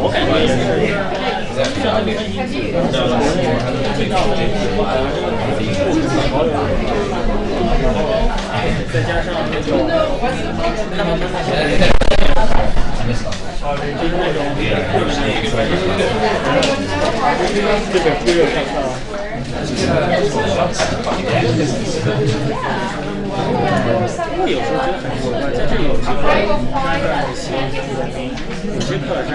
我感觉也是这样再加上那种就是那种这个不热上上。我有时候觉得很奇怪，在这里有机会看看一些有些课上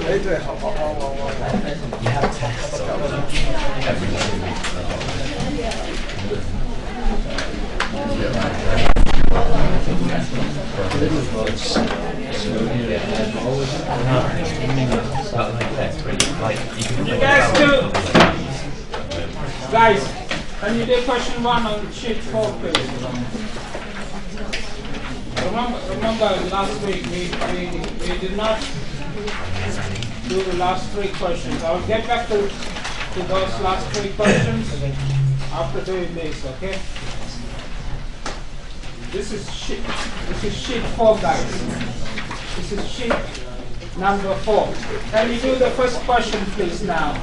哎，对，好。You guys, can you do question 1 on sheet 4, please? Remember last week we did not do the last 3 questions. I will get back to those last 3 questions after doing this, okay? This is sheet 4, guys. This is sheet number 4. Can you do the first question, please, now?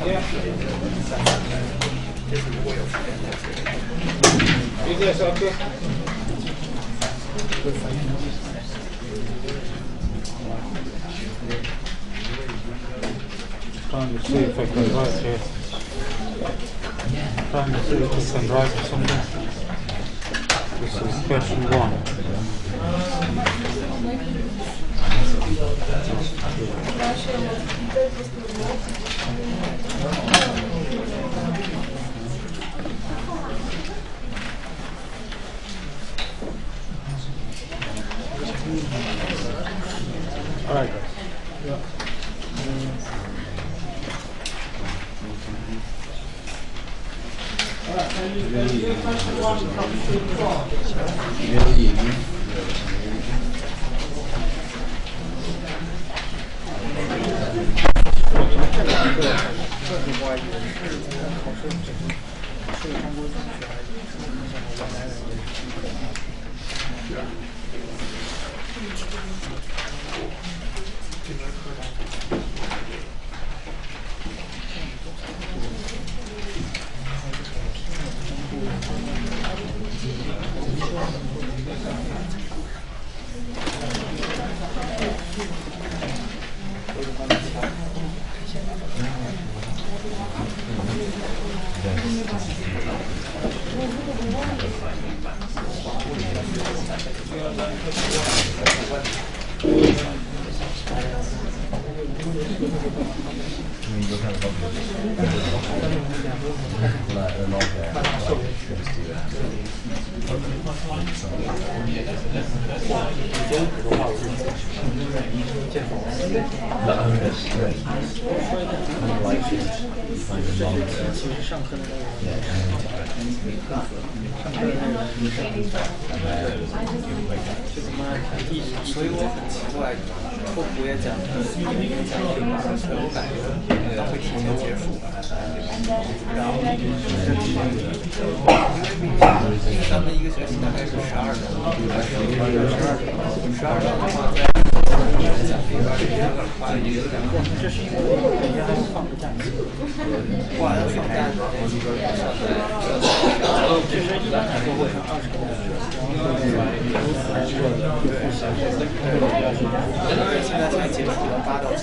Yeah. It is okay. Trying to see if I can write here. Trying to see if I can write something. This is question 1. All right, guys. Yeah. Alright, can you do question 1 from sheet 4?所以我很奇怪，托福也讲的，讲对吧？所以我感觉会提前结束。然后他们一个学期大概是12周，12周的话，这是因为人家还要放个假期。哇，要放假的，其实一般来说会上20个小时，现在才结束了8到9。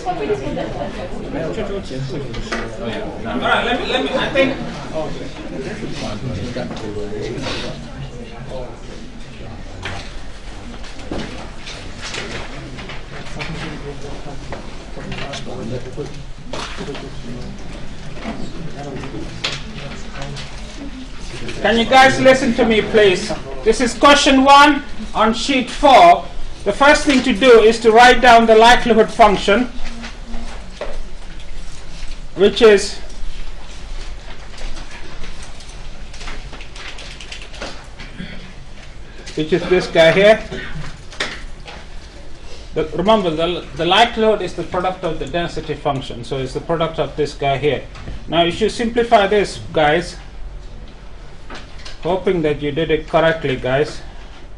没有，这周结束就是。Alright, let me, I think. Oh, Can you guys listen to me, please? This is question 1 on sheet 4. The first thing to do is to write down the likelihood function, which is this guy here. Remember, the likelihood is the product of the density function, so it's the product of this guy here. Now you should simplify this, guys. Hoping that you did it correctly, guys.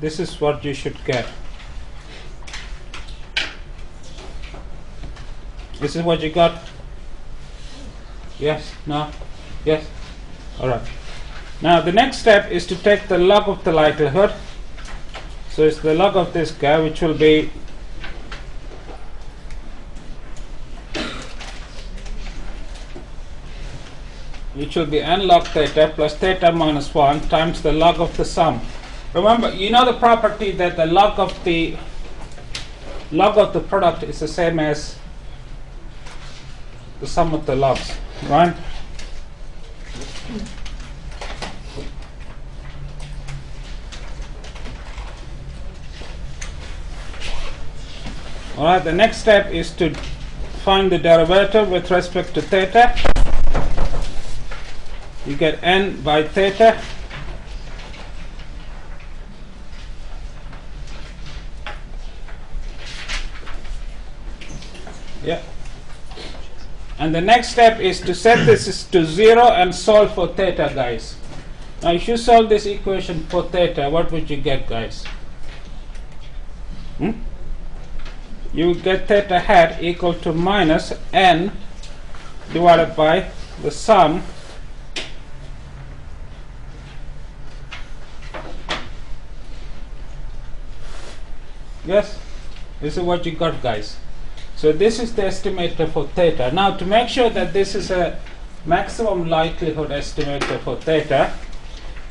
This is what you should get. This is what you got? Yes? No? Yes? Alright. Now the next step is to take the log of the likelihood. So it's the log of this guy, which will be n log theta plus theta minus 1 times the log of the sum. Remember, you know the property that the log of the product is the same as the sum of the logs, right? Alright, the next step is to find the derivative with respect to theta. You get n by theta. Yeah. And the next step is to set this to 0 and solve for theta, guys. Now if you solve this equation for theta, what would you get, guys? You would get theta hat equal to minus n divided by the sum Yes, this is what you got, guys. So this is the estimator for theta. Now to make sure that this is a maximum likelihood estimator for theta,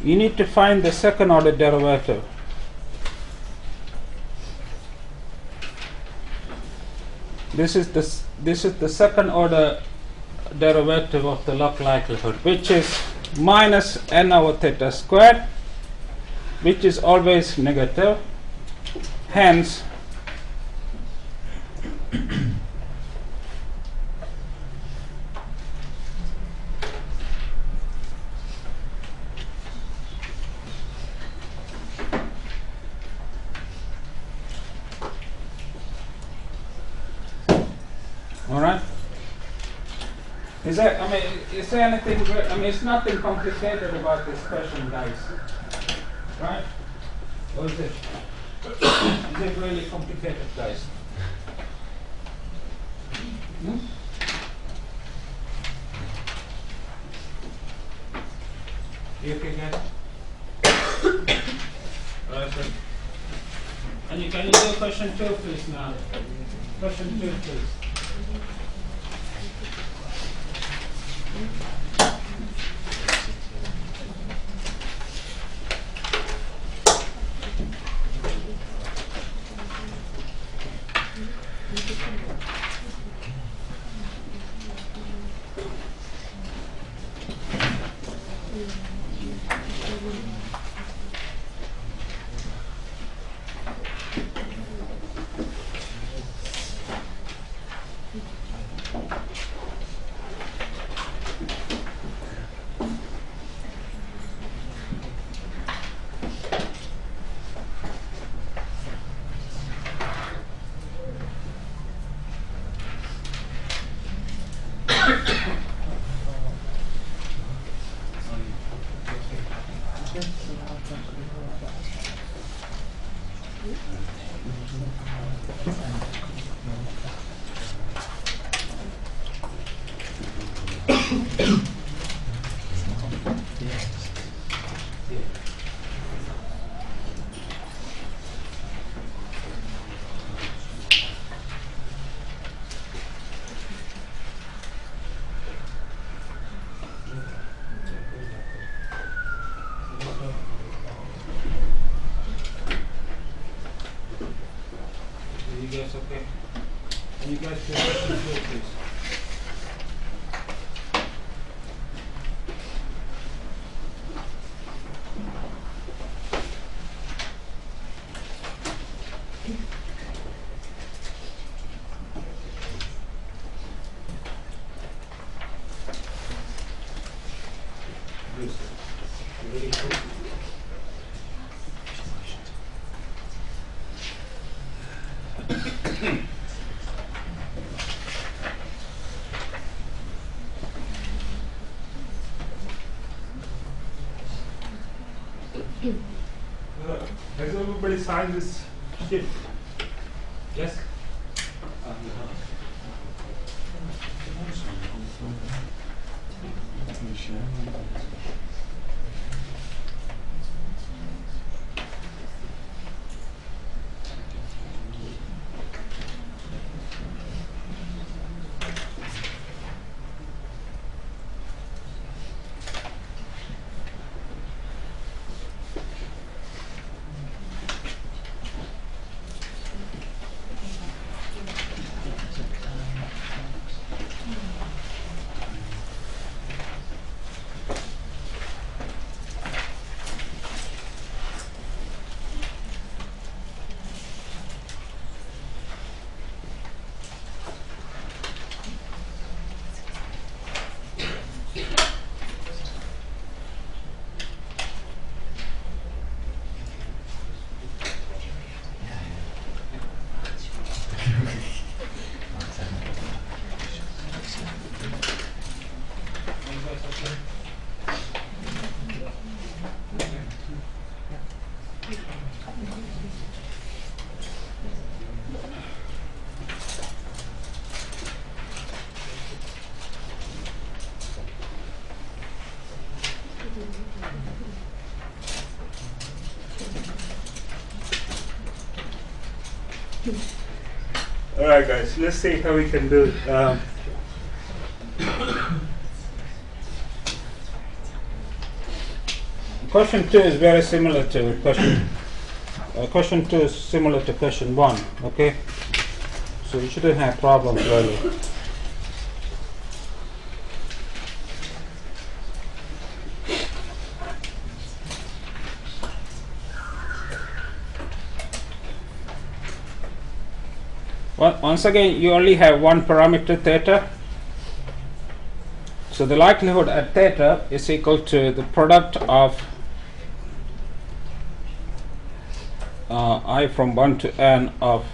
you need to find the second order derivative. This is the second order derivative of the log likelihood, which is minus n over theta squared, which is always negative. Hence, all right. Is there anything? It's nothing complicated about this question, guys. Right? Or is it? Is it really complicated, guys? You okay, guys? Alright, sir. And can you do question 2, please, now? Question 2, please. You guys okay? And you guys can question 2, please. Has everybody signed this sheet? Yes? All right, guys. Let's see how we can do it. Question 2 is very similar to question. Question 2 is similar to question 1. Okay, so you shouldn't have problems really. Once again, you only have one parameter theta. So the likelihood at theta is equal to the product of I from 1 to n of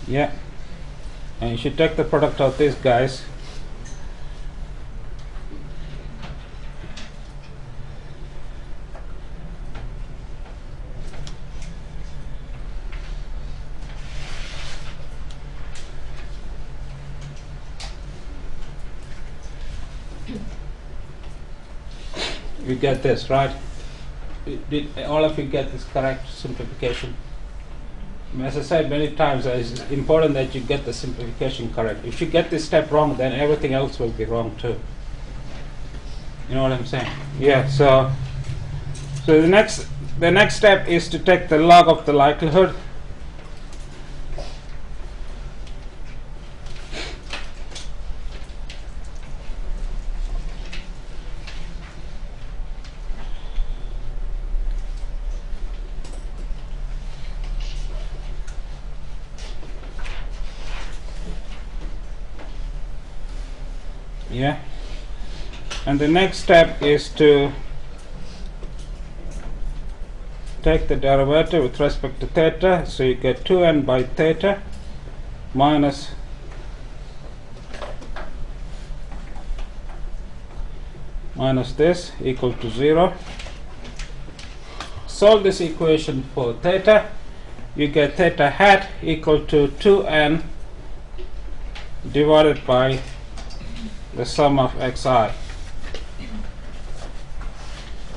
and you should take the product of these guys. You get this, right? Did all of you get this correct simplification? As I said many times, it's important that you get the simplification correct. If you get this step wrong, then everything else will be wrong too. You know what I'm saying? Yeah. So the next step is to take the log of the likelihood. And the next step is to take the derivative with respect to theta. So you get 2n by theta minus this equal to 0. Solve this equation for theta. You get theta hat equal to 2n divided by the sum of xi,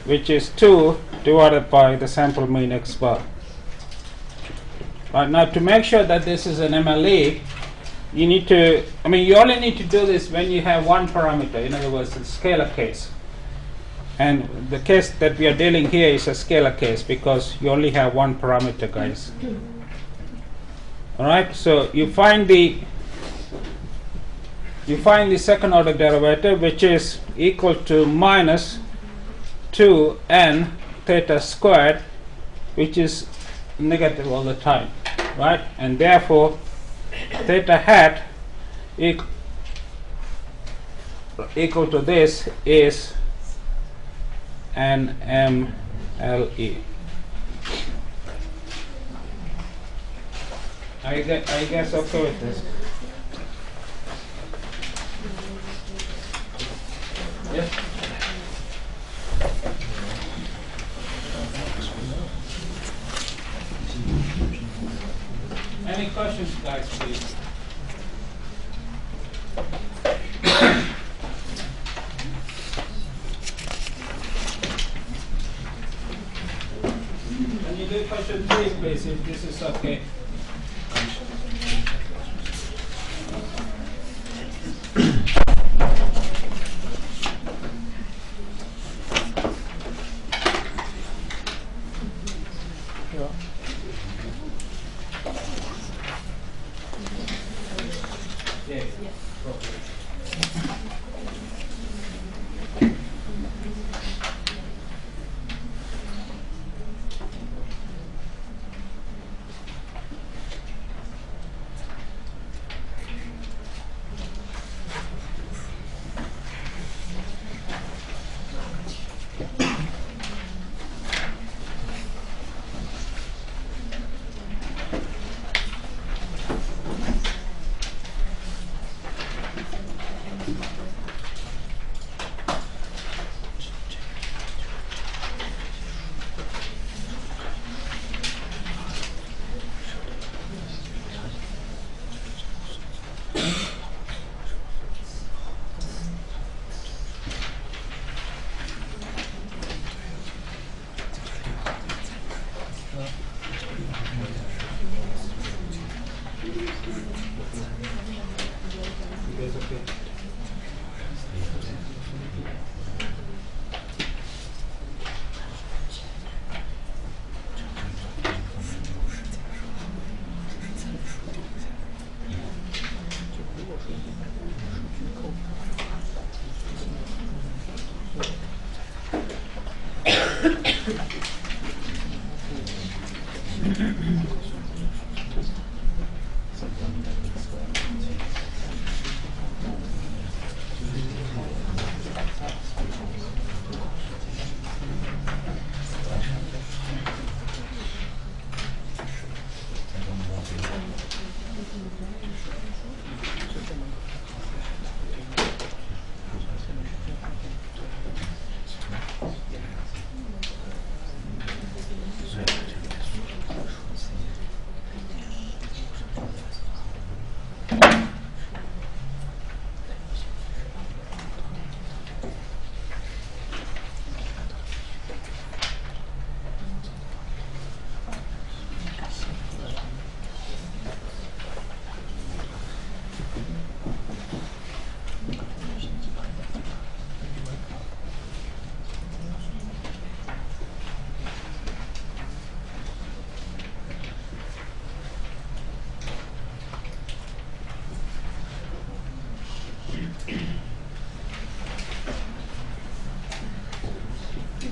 which is 2 divided by the sample mean x bar. Right, now to make sure that this is an MLE, you need to, you only need to do this when you have one parameter. In other words, it's a scalar case. And the case that we are dealing here is a scalar case because you only have one parameter, guys. Alright, so you find the second order derivative, which is equal to minus 2n theta squared, which is negative all the time, right? And therefore theta hat equal to this is an MLE. I guess okay with this. Any questions, guys, please? Can you do question 3, please, if this is okay?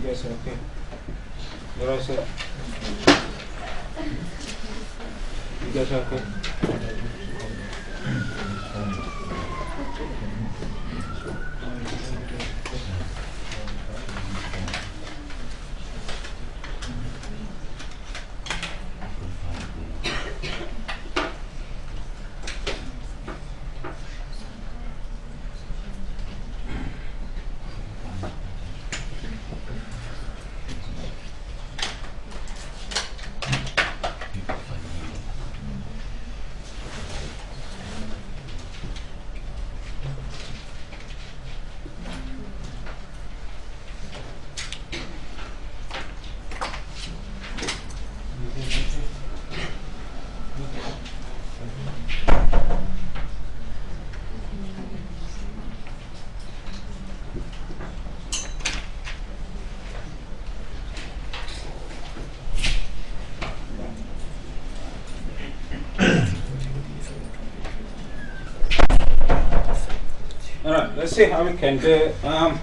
Yes, okay. You're all set. You guys are okay? Alright, let's see how we can do. I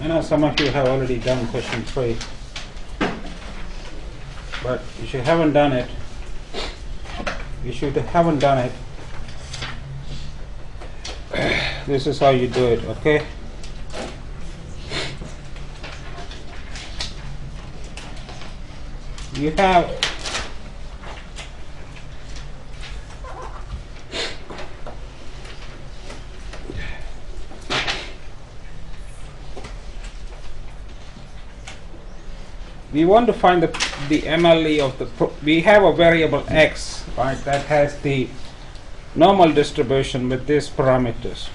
know some of you have already done question 3, but if you haven't done it, this is how you do it, okay? You have we want to find the MLE of the, we have a variable x, right, that has the normal distribution with these parameters.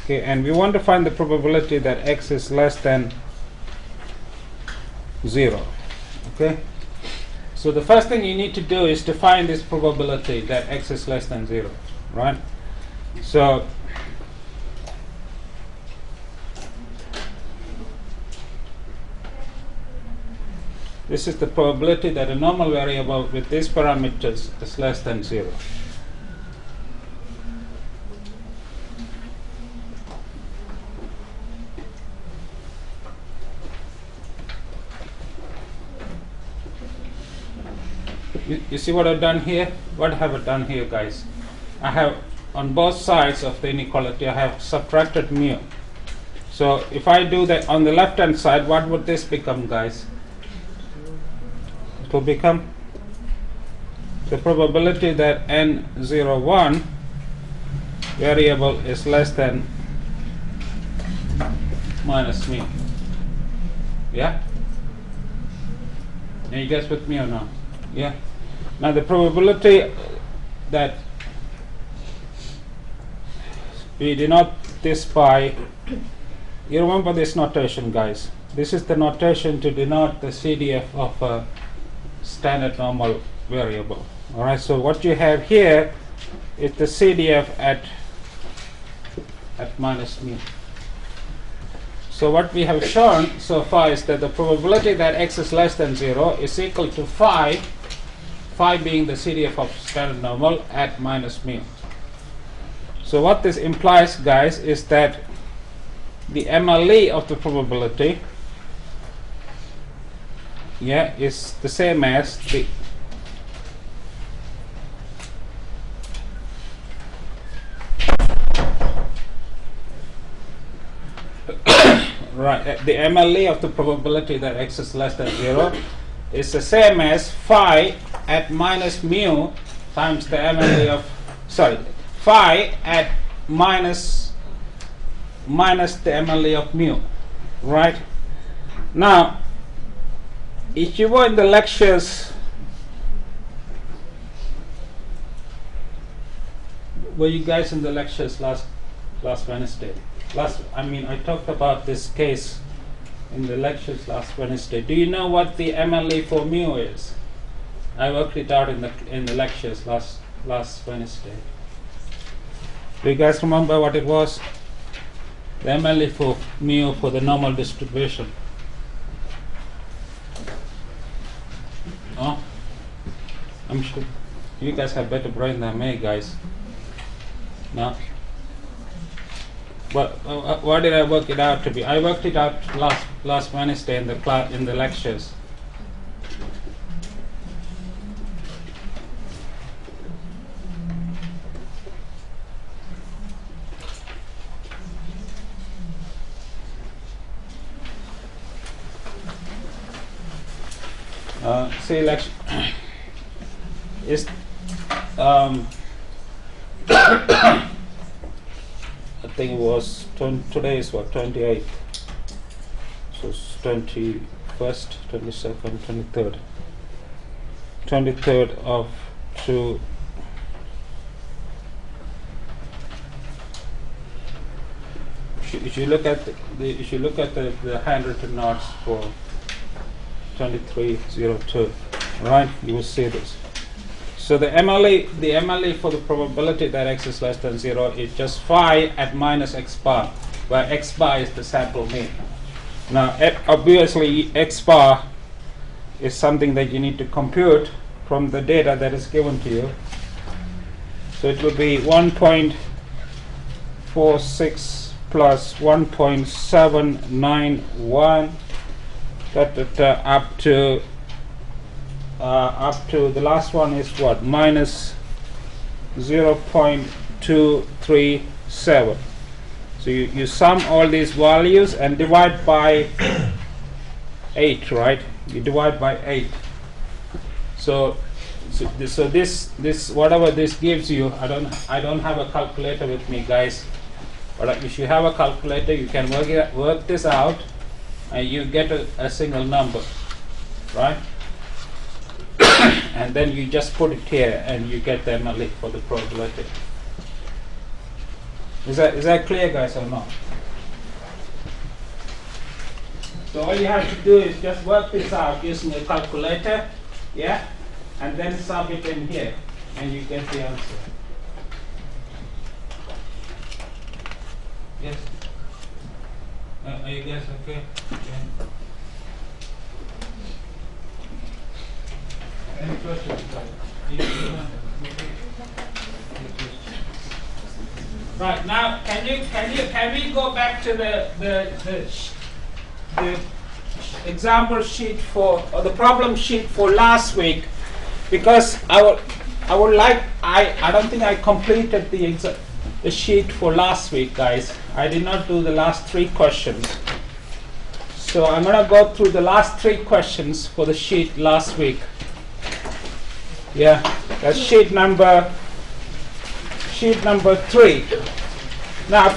Okay, and we want to find the probability that x is less than 0. Okay, so the first thing you need to do is to find this probability that x is less than 0, right? So this is the probability that a normal variable with these parameters is less than 0. You see what I've done here? What have I done here, guys? I have, on both sides of the inequality, I have subtracted mu. So if I do that on the left hand side, what would this become, guys? It will become the probability that n01 variable is less than minus mu. Yeah? Are you guys with me or not? Yeah? Now the probability that we denote this by, you remember this notation, guys. This is the notation to denote the CDF of a standard normal variable. Alright, so what you have here is the CDF at minus mu. So what we have shown so far is that the probability that x is less than 0 is equal to phi being the CDF of standard normal at minus mu. So what this implies, guys, is that the MLE of the probability, yeah, is the same as the right, the MLE of the probability that x is less than 0 is the same as phi at minus mu times the MLE of, sorry, phi at minus the MLE of mu, right? Now, if you were in the lectures, were you guys in the lectures last Wednesday? I talked about this case in the lectures last Wednesday. Do you know what the MLE for mu is? I worked it out in the lectures last Wednesday. Do you guys remember what it was? The MLE for mu for the normal distribution. Oh, I'm sure you guys have better brain than me, guys. No? But what did I work it out to be? I worked it out last Wednesday in the lectures. See, lecture is I think it was today is what, 28th, so it's 21st, 22nd, 23rd of 2. If you look at the handwritten notes for 2302, right, you will see this. So the MLE for the probability that x is less than 0 is just phi at minus x bar, where x bar is the sample mean. Now obviously x bar is something that you need to compute from the data that is given to you. So it will be 1.46 plus 1.791 up to the last one is what, minus 0.237. So you sum all these values and divide by 8, right? You divide by 8. So this whatever this gives you, I don't have a calculator with me, guys, but if you have a calculator, you can work this out and you get a single number. right? And then you just put it here and you get the MLE for the probability. Is that clear, guys, or not? So all you have to do is just work this out using a calculator, yeah, and then sub it in here, and you get the answer. Yes. Are you guys okay? Yeah. Any questions? Right now, can we go back to the example sheet or the problem sheet for last week, because I don't think I completed the sheet for last week, guys. I did not do the last 3 questions. So I'm going to go through the last 3 questions for the sheet last week. Yeah, that's sheet number 3. Now,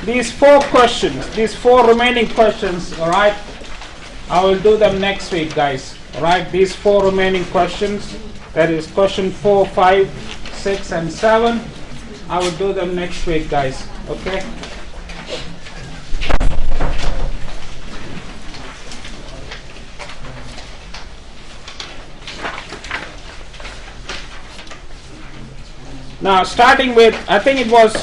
these 4 questions, these 4 remaining questions, all right, I will do them next week, guys. All right, these 4 remaining questions, that is question 4, 5, 6, and 7, I will do them next week, guys. Okay. Now, starting with, I think it was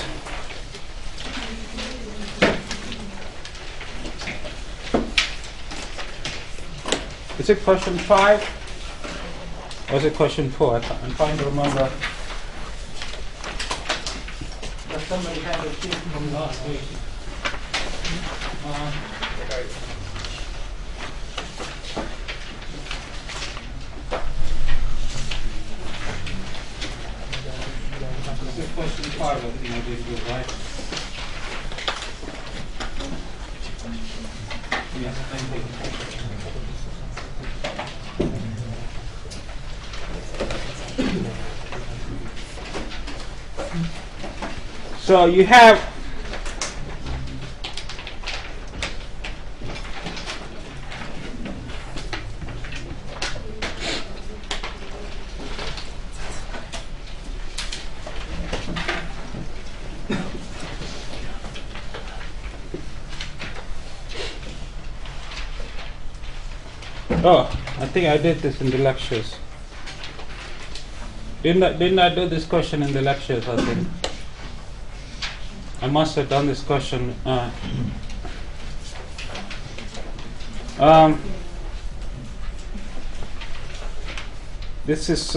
is it question 5 or is it question 4? I'm trying to remember. But somebody had a sheet from last week. This is question 5, I think I did good, right? Yes, thank you. So you have I think I did this in the lectures. Didn't I do this question in the lectures, I think? I must have done this question. This is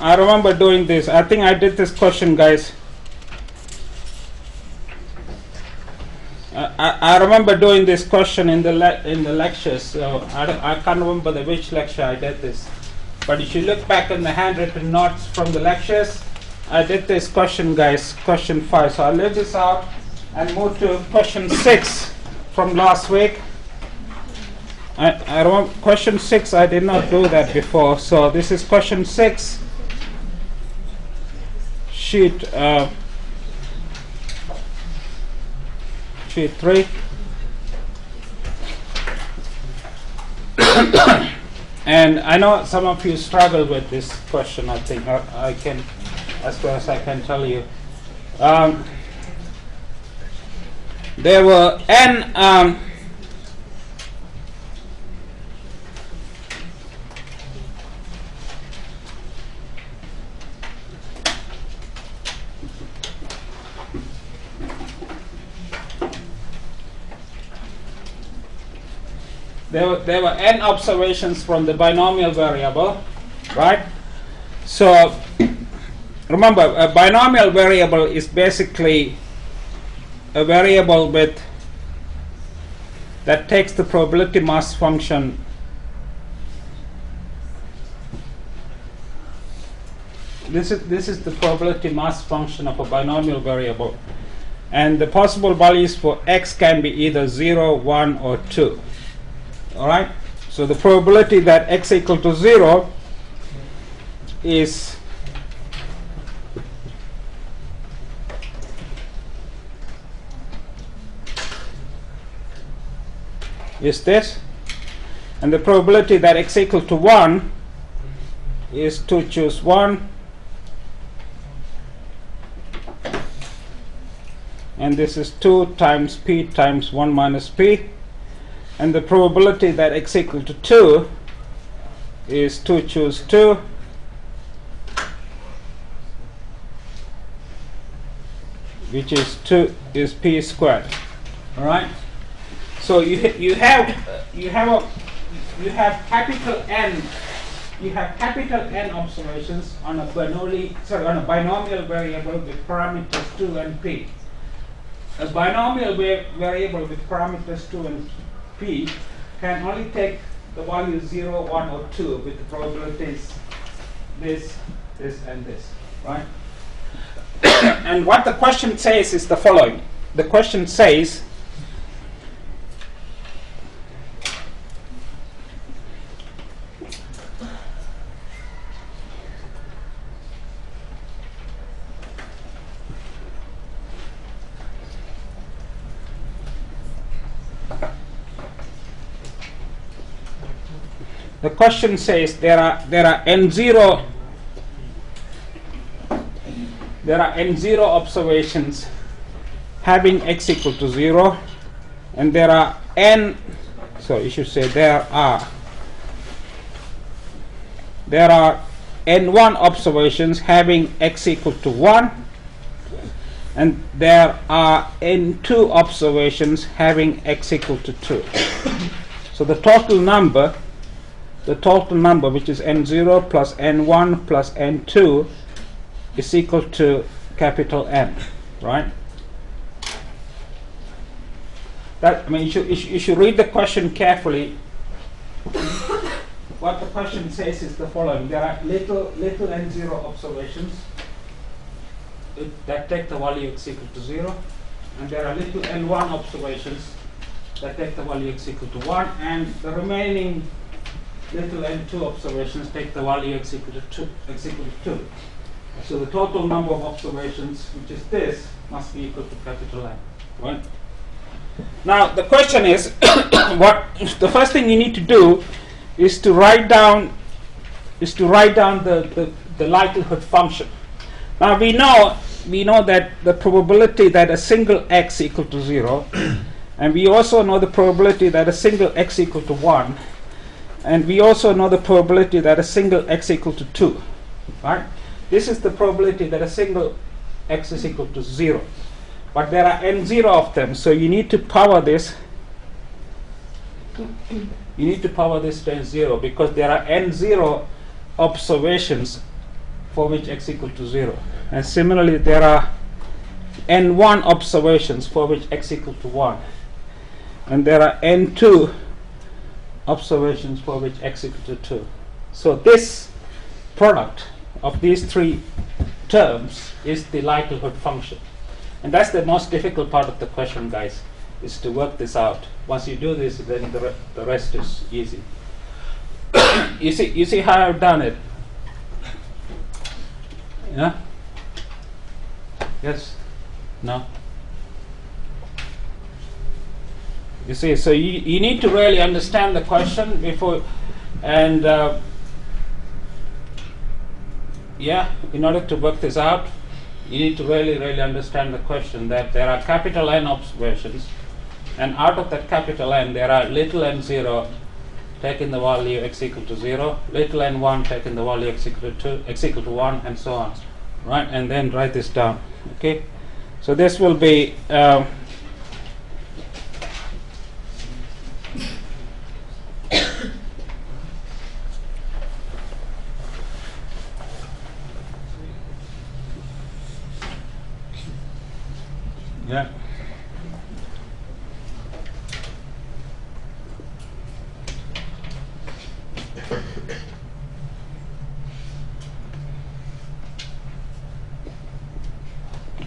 I remember doing this. I think I did this question, guys. I remember doing this question in the lectures. So I can't remember which lecture I did this. But if you look back in the handwritten notes from the lectures, I did this question, guys. Question 5. So I'll leave this out and move to question 6 from last week. I remember question 6, I did not do that before. So this is question 6, sheet 3. And I know some of you struggle with this question, I think. I can, as far as I can tell you. There were n there were n observations from the binomial variable, right? So remember, a binomial variable is basically a variable that takes the probability mass function this is the probability mass function of a binomial variable, and the possible values for x can be either 0, 1 or 2. Alright, so the probability that x equal to 0 is this, and the probability that x equal to 1 is to choose 1, and this is 2 times p times 1 minus p, and the probability that x equal to 2 is to choose 2, which is p squared. All right. So you have capital N. You have capital N observations on a binomial variable with parameters 2 and p. A binomial variable with parameters 2 and p can only take the values 0, 1 or 2 with the probabilities this, and this, right? And what the question says is the following. The question says there are n0 observations having x equal to 0, and there are n n1 observations having x equal to 1, and there are n2 observations having x equal to 2. So the total number, which is n0 plus n1 plus n2, is equal to capital N, right? You should read the question carefully. What the question says is the following: there are little n0 observations that take the value x equal to 0, and there are little n1 observations that take the value x equal to 1, and the remaining little n2 observations take the value x equal to 2. So the total number of observations, which is this, must be equal to capital N, right? Now the question is, the first thing you need to do is to write down the likelihood function. Now we know that the probability that a single x equal to 0, and we also know the probability that a single x equal to 1, and we also know the probability that a single x equal to 2, right? This is the probability that a single x is equal to 0. But there are n0 of them, so you need to power this. You need to power this to n0 because there are n0 observations for which x equal to 0. And similarly, there are n1 observations for which x equal to 1. And there are n2 observations for which x equal to 2. So this product of these three terms is the likelihood function. And that's the most difficult part of the question, guys, is to work this out. Once you do this, then the rest is easy. You see how I've done it? Yeah? Yes? No? You see, so you need to really understand the question before, and in order to work this out, you need to really understand the question, that there are capital N observations, and out of that capital N, there are little n0 taking the value x equal to 0, little n1 taking the value x equal to 2, x equal to 1, and so on, right? And then write this down, okay? So this will be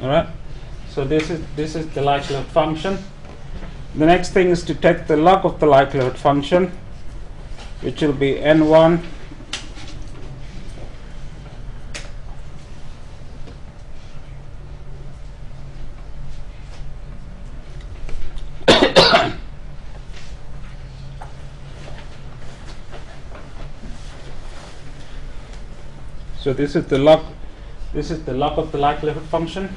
All right. So this is the likelihood function. The next thing is to take the log of the likelihood function, which will be n1 so this is the log of the likelihood function.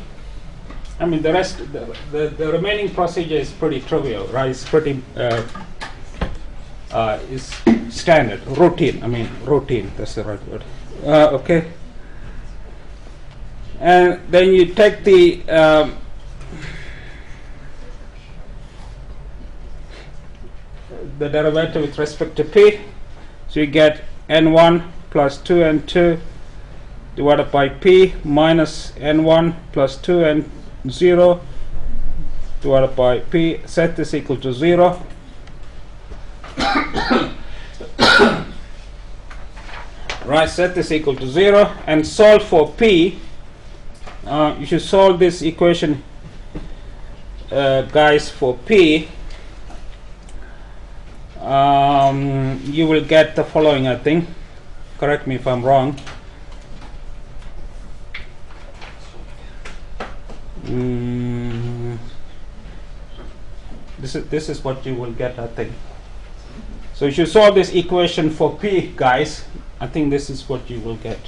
I mean, the rest, the remaining procedure is pretty trivial, right? It's pretty is standard, routine. I mean, routine. That's the right word. Okay. And then you take the derivative with respect to p. So you get n1 plus 2n2 divided by p minus n1 plus 2n 0 divided by p. Set this equal to 0. Right, set this equal to 0 and solve for p. You should solve this equation, guys, for p. You will get the following, I think. Correct me if I'm wrong. This is what you will get, I think. So if you solve this equation for p, guys, I think this is what you will get.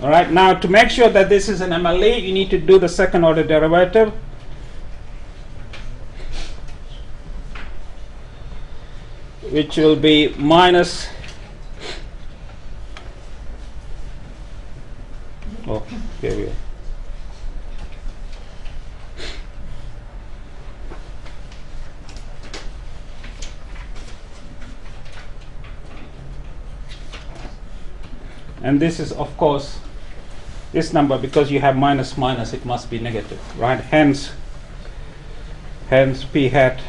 All right. Now, to make sure that this is an MLE, you need to do the second order derivative, which will be minus. Oh, here we are. And this is, of course, this number, because you have minus minus, it must be negative, right? Hence p hat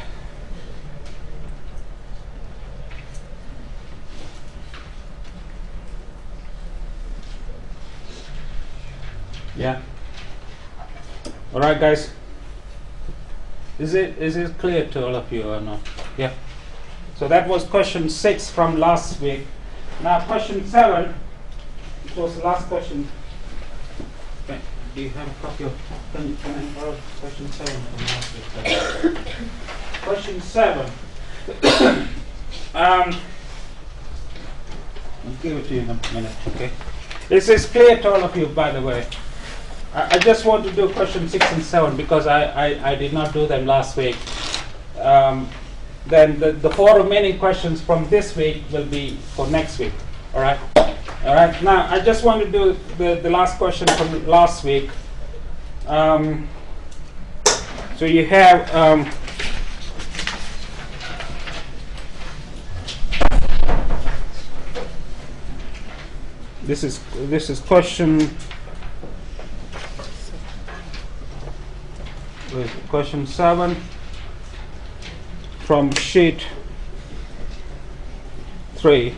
yeah. All right, guys. Is it clear to all of you or not? Yeah. So that was question 6 from last week. Now question 7. It was the last question. Okay. Do you have a copy of? Can I borrow question 7 from last week? Question 7. I'll give it to you in a minute. Okay. This is clear to all of you, by the way. I just want to do question 6 and 7 because I did not do them last week. Then the 4 remaining questions from this week will be for next week. All right. All right. Now I just want to do the last question from last week. So you have this is question 7 from sheet 3.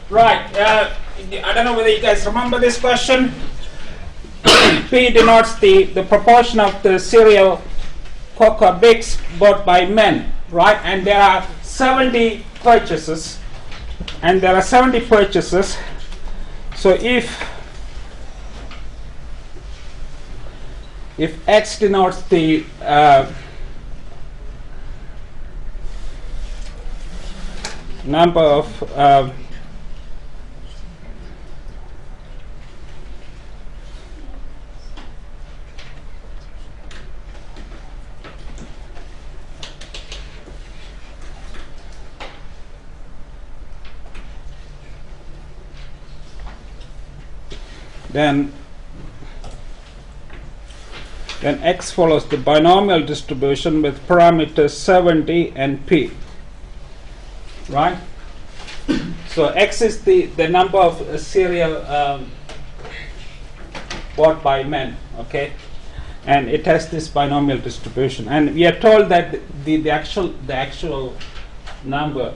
Right, I don't know whether you guys remember this question. P denotes the proportion of the cereal Cocoa Bix bought by men, right? And there are 70 purchases. So if X denotes the number of then x follows the binomial distribution with parameters 70 and p, right? So x is the number of serial bought by men, okay, and it has this binomial distribution, and we are told that the actual number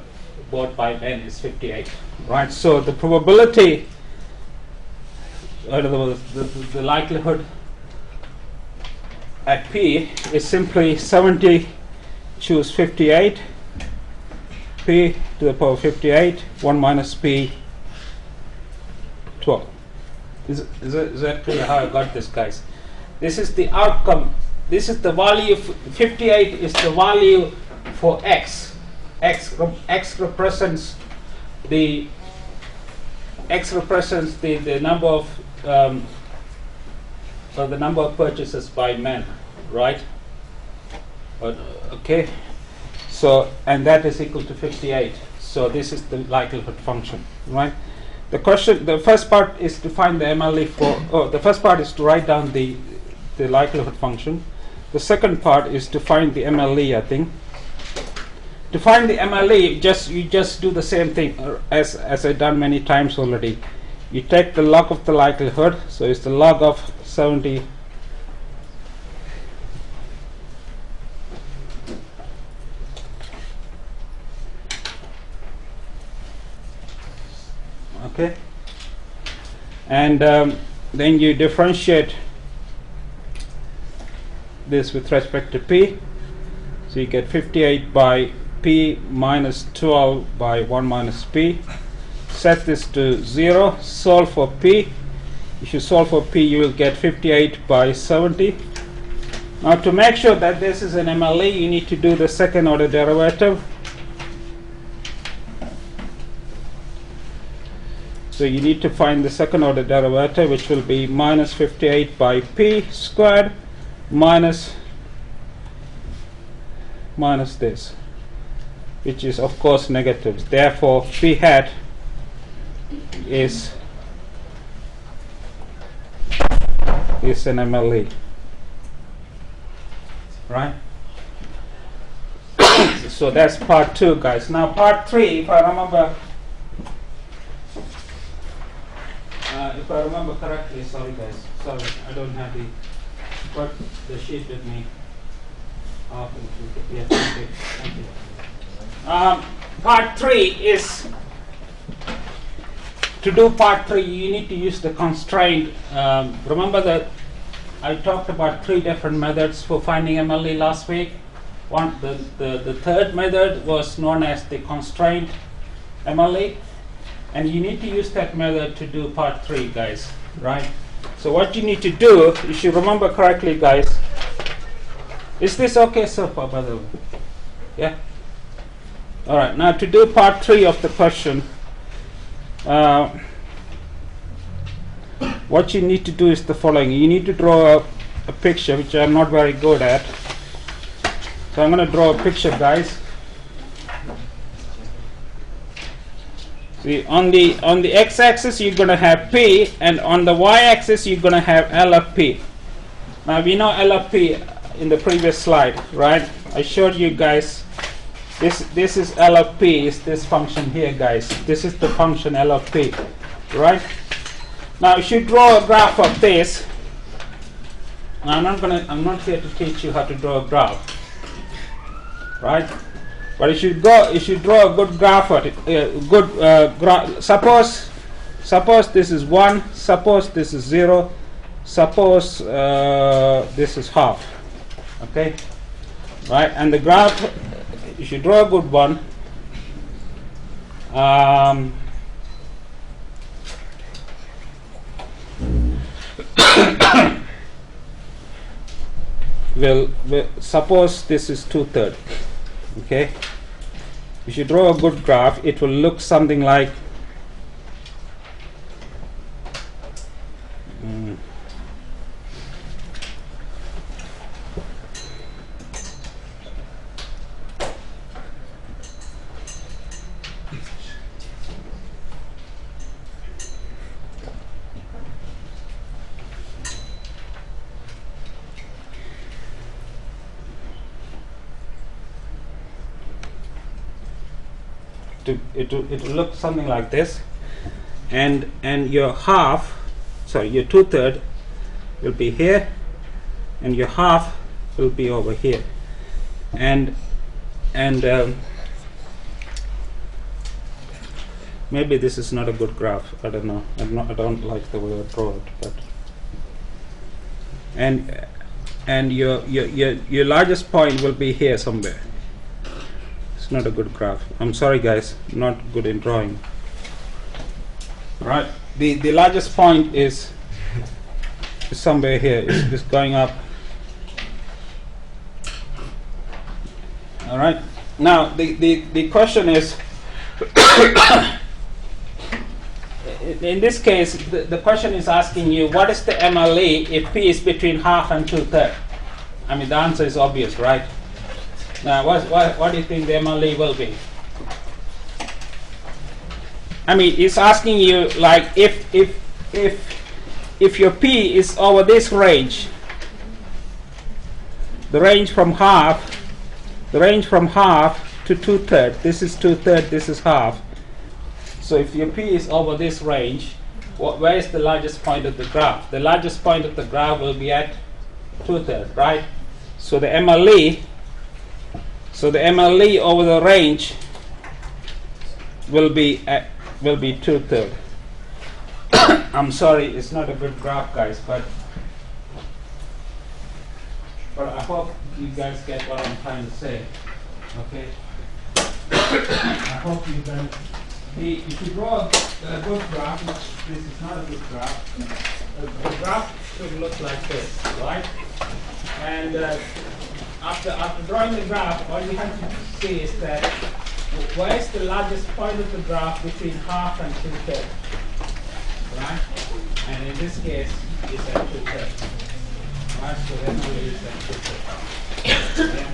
bought by men is 58, right? So the probability, in other words, the likelihood at p is simply 70 choose 58, p to the power 58, 1 minus p 12. Is that clear how I got this, guys? This is the outcome. This is the value. 58 is the value for x. X represents the number of the number of purchases by men, right? Okay. So, and that is equal to 58. So this is the likelihood function, right? The first part is to find the MLE for. The first part is to write down the likelihood function. The second part is to find the MLE, I think. To find the MLE, you just do the same thing as I've done many times already. You take the log of the likelihood, so it's the log of 70. Okay, and then you differentiate this with respect to p, so you get 58 by p minus 12 by 1 minus p. Set this to 0, solve for p. If you solve for p, you will get 58 by 70. Now to make sure that this is an MLE, you need to do the second order derivative. So you need to find the second order derivative, which will be minus 58 by p squared minus this, which is of course negative. Therefore p hat is an MLE, right? So that's part 2, guys. Now part 3, if I remember correctly, sorry guys, sorry, I don't have the sheet with me. Yes, thank you. Part 3 is, to do part 3, you need to use the constraint. Remember that I talked about 3 different methods for finding MLE last week. The third method was known as the constraint MLE. And you need to use that method to do part 3, guys, right? So what you need to do, you should remember correctly, guys. Is this okay so far, by the way? Yeah? All right, now to do part 3 of the question, what you need to do is the following. You need to draw a picture, which I'm not very good at. So I'm going to draw a picture, guys. See, on the x-axis you're going to have p, and on the y-axis you're going to have L of p. Now we know L of p in the previous slide, right? I showed you guys. This is L of p, is this function here, guys. This is the function L of p, right? Now you should draw a graph of this. Now I'm not here to teach you how to draw a graph, right? But you should draw a good graph at it. Suppose this is 1, suppose this is 0, suppose this is half. Okay, right? And the graph, you should draw a good one. Well, suppose this is 2/3. Okay, if you draw a good graph, it will look something like it'll look something like this, and your half, sorry, your 2/3 will be here, and your half will be over here, and maybe this is not a good graph. I don't know. I don't like the way I draw it, but and your largest point will be here somewhere. It's not a good graph. I'm sorry, guys. Not good in drawing. Right. The largest point is somewhere here. It's going up. All right. Now the question is. In this case, the question is asking you, what is the MLE if P is between half and 2/3? I mean, the answer is obvious, right? Now, what do you think the MLE will be? I mean, it's asking you, like, if your P is over this range, the range from half to 2/3. This is 2/3. This is half. So if your P is over this range, where is the largest point of the graph? The largest point of the graph will be at 2/3, right? So the MLE over the range will be 2/3. I'm sorry, it's not a good graph, guys, but I hope you guys get what I'm trying to say. Okay. I hope you can. If you draw a good graph, this is not a good graph. The graph should look like this, right? And after drawing the graph, all you have to see is that where is the largest point of the graph between half and 2/3, right? And in this case, it's at 2/3. Right? So then only is at 2/3. Yeah.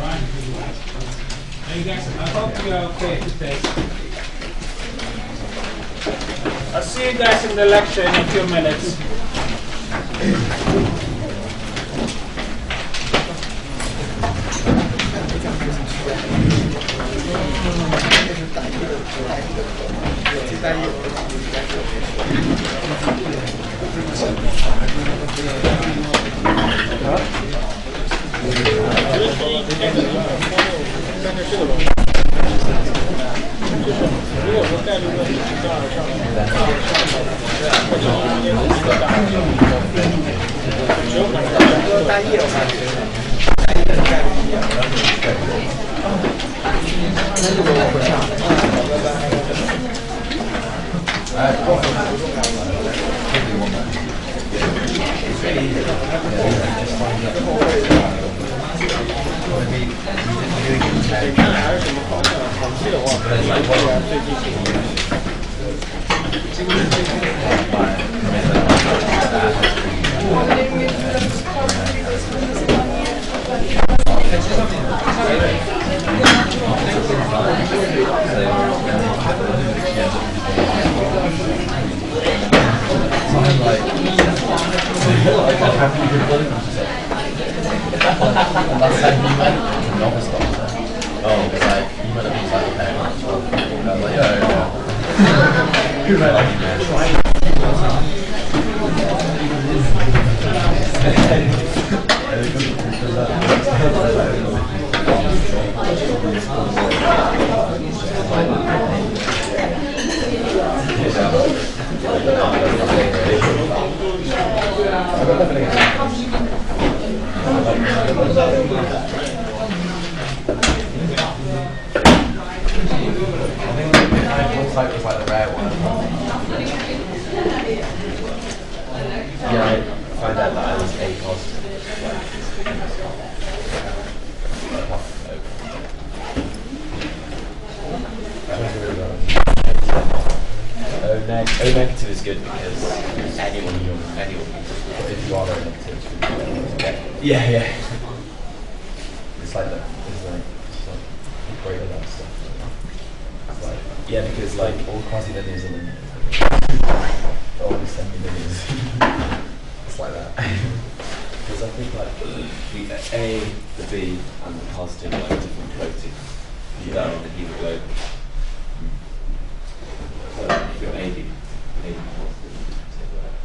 Right. Hey guys, I hope you're okay with this. I'll see you guys in the lecture in a few minutes. O negative is good because anyone, if you are O negative, yeah. It's like that. It's like great at that stuff. It's like, yeah, because like all quasi-linears are linear. All the semi-linears. It's like that. Because I think like the A, the B, and the positive are like different quoted. You don't in the hemoglobin. So if you're AD positive, say that.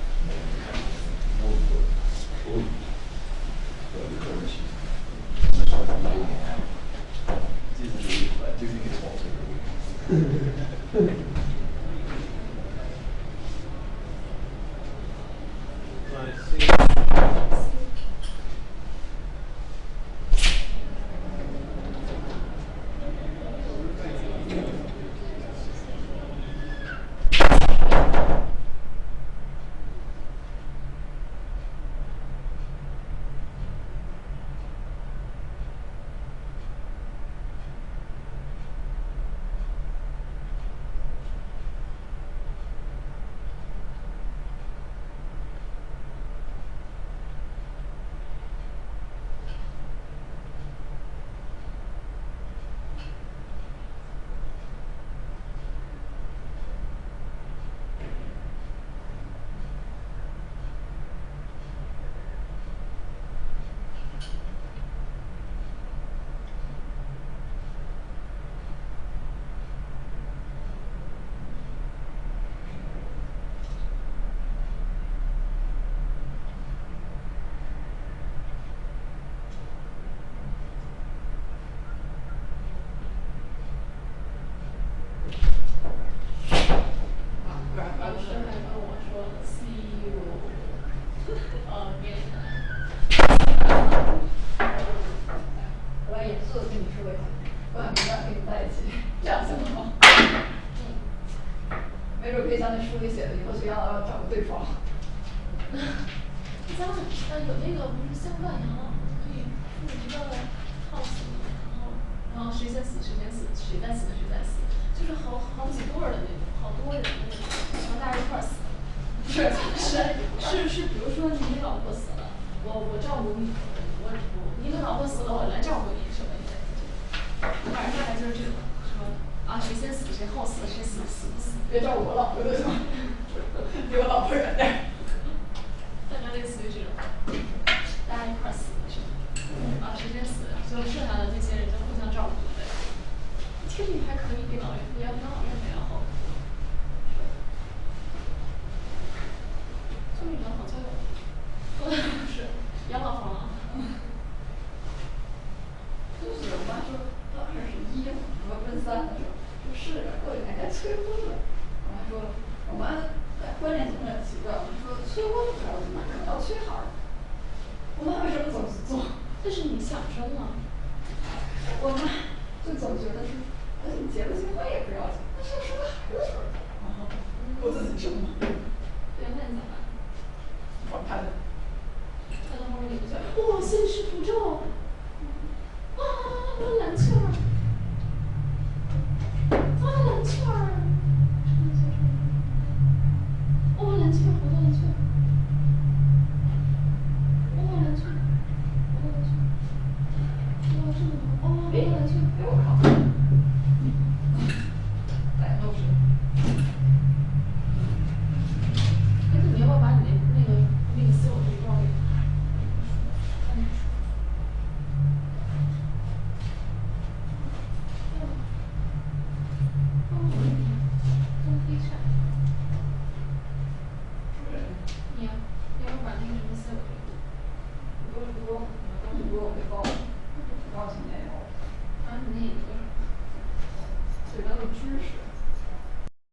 这是你想生啊。